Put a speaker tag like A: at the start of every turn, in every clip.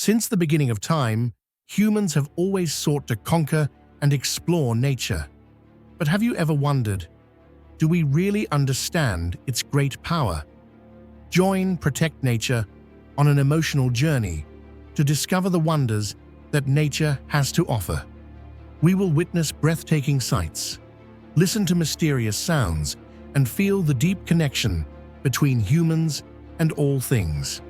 A: Since the beginning of time, humans have always sought to conquer and explore nature. But have you ever wondered, do we really understand its great power? Join Protect Nature on an emotional journey to discover the wonders that nature has to offer. We will witness breathtaking sights, listen to mysterious sounds, and feel the deep connection between humans and all things.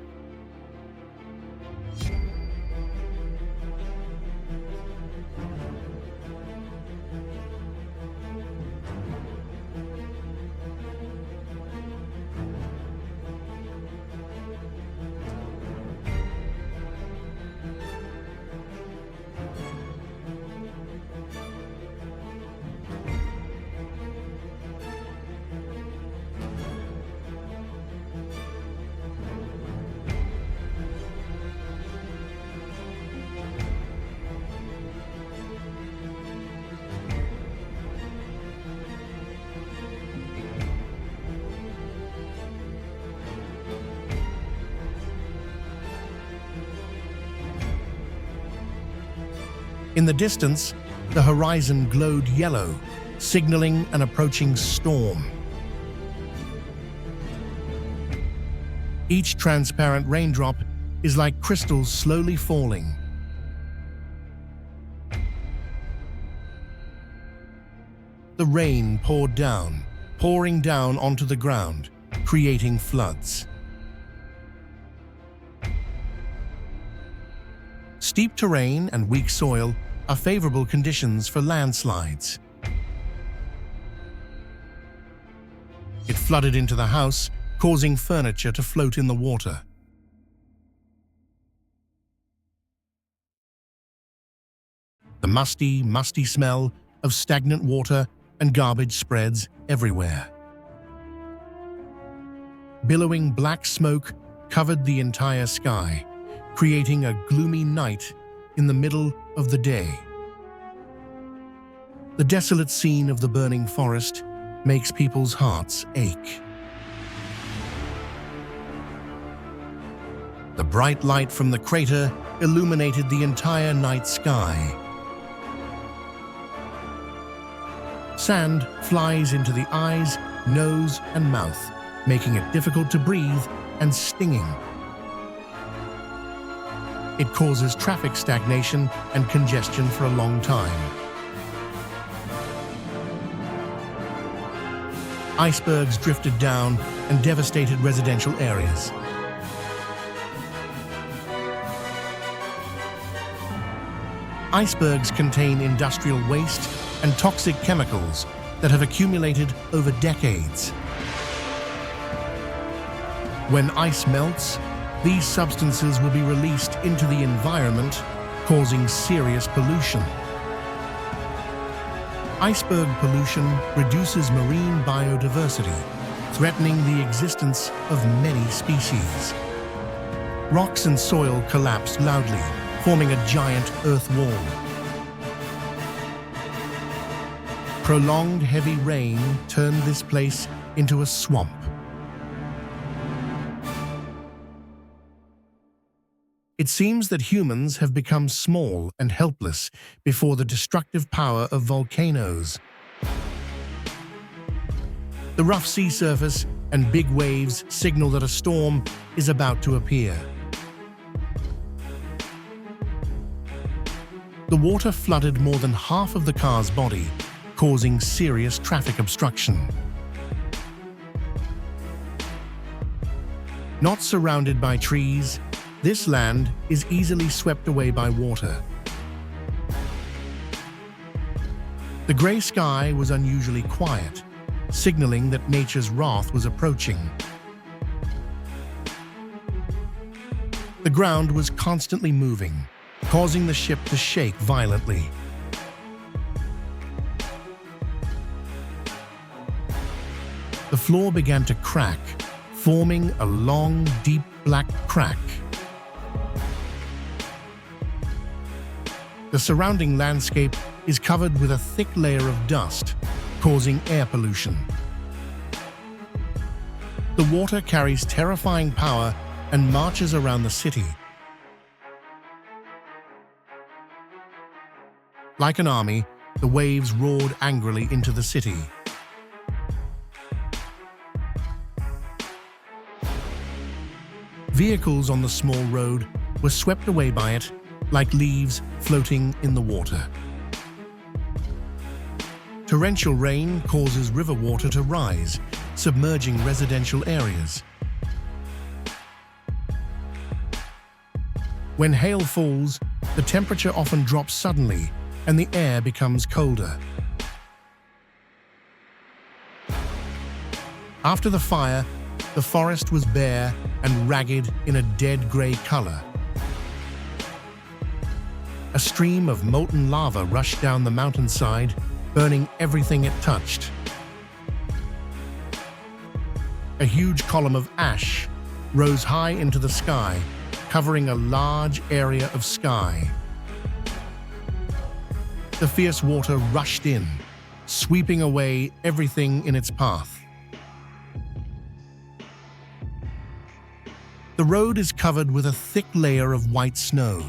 A: In the distance, the horizon glowed yellow, signaling an approaching storm. Each transparent raindrop is like crystals slowly falling. The rain poured down, pouring down onto the ground, creating floods. Steep terrain and weak soil are favorable conditions for landslides. It flooded into the house, causing furniture to float in the water. The musty smell of stagnant water and garbage spreads everywhere. Billowing black smoke covered the entire sky, creating a gloomy night in the middle of the day. The desolate scene of the burning forest makes people's hearts ache. The bright light from the crater illuminated the entire night sky. Sand flies into the eyes, nose, and mouth, making it difficult to breathe and stinging. It causes traffic stagnation and congestion for a long time. Icebergs drifted down and devastated residential areas. Icebergs contain industrial waste and toxic chemicals that have accumulated over decades. When ice melts, these substances will be released into the environment, causing serious pollution. Iceberg pollution reduces marine biodiversity, threatening the existence of many species. Rocks and soil collapse loudly, forming a giant earth wall. Prolonged heavy rain turned this place into a swamp. It seems that humans have become small and helpless before the destructive power of volcanoes. The rough sea surface and big waves signal that a storm is about to appear. The water flooded more than half of the car's body, causing serious traffic obstruction. Not surrounded by trees, this land is easily swept away by water. The gray sky was unusually quiet, signaling that nature's wrath was approaching. The ground was constantly moving, causing the ship to shake violently. The floor began to crack, forming a long, deep black crack. The surrounding landscape is covered with a thick layer of dust, causing air pollution. The water carries terrifying power and marches around the city. Like an army, the waves roared angrily into the city. Vehicles on the small road were swept away by it, like leaves floating in the water. Torrential rain causes river water to rise, submerging residential areas. When hail falls, the temperature often drops suddenly and the air becomes colder. After the fire, the forest was bare and ragged in a dead gray color. A stream of molten lava rushed down the mountainside, burning everything it touched. A huge column of ash rose high into the sky, covering a large area of sky. The fierce water rushed in, sweeping away everything in its path. The road is covered with a thick layer of white snow.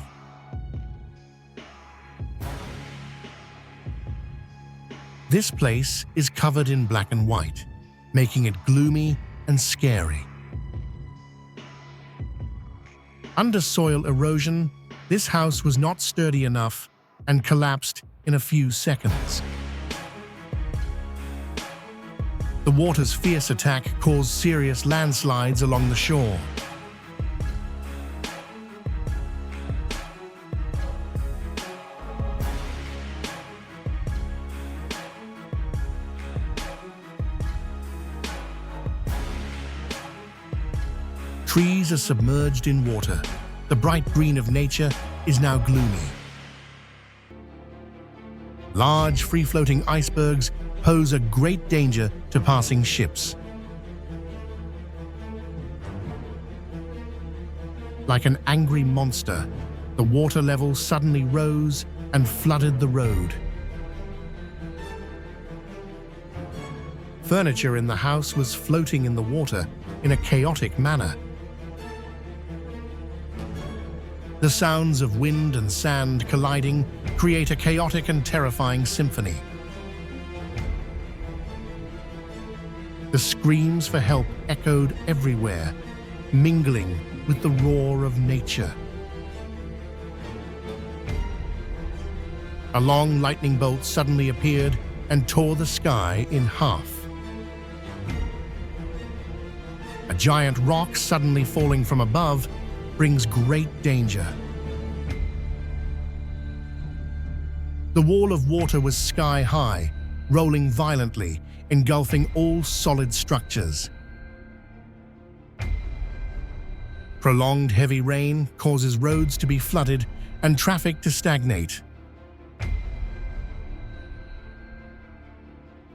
A: This place is covered in black and white, making it gloomy and scary. Under soil erosion, this house was not sturdy enough and collapsed in a few seconds. The water's fierce attack caused serious landslides along the shore. Trees are submerged in water. The bright green of nature is now gloomy. Large, free-floating icebergs pose a great danger to passing ships. Like an angry monster, the water level suddenly rose and flooded the road. Furniture in the house was floating in the water in a chaotic manner. The sounds of wind and sand colliding create a chaotic and terrifying symphony. The screams for help echoed everywhere, mingling with the roar of nature. A long lightning bolt suddenly appeared and tore the sky in half. A giant rock suddenly falling from above brings great danger. The wall of water was sky-high, rolling violently, engulfing all solid structures. Prolonged heavy rain causes roads to be flooded and traffic to stagnate.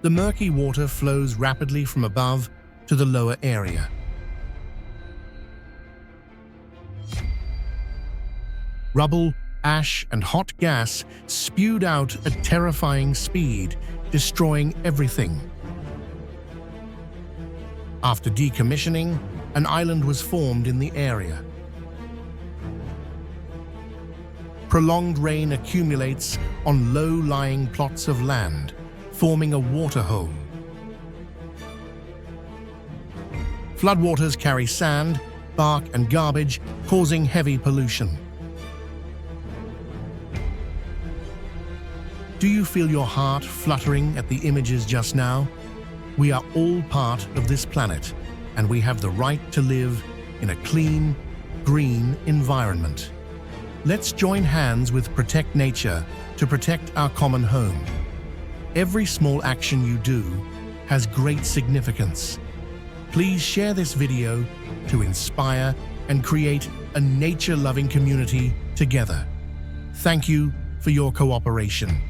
A: The murky water flows rapidly from above to the lower area. Rubble, ash, and hot gas spewed out at terrifying speed, destroying everything. After decommissioning, an island was formed in the area. Prolonged rain accumulates on low-lying plots of land, forming a waterhole. Floodwaters carry sand, bark, and garbage, causing heavy pollution. Do you feel your heart fluttering at the images just now? We are all part of this planet, and we have the right to live in a clean, green environment. Let's join hands with Protect Nature to protect our common home. Every small action you do has great significance. Please share this video to inspire and create a nature-loving community together. Thank you for your cooperation.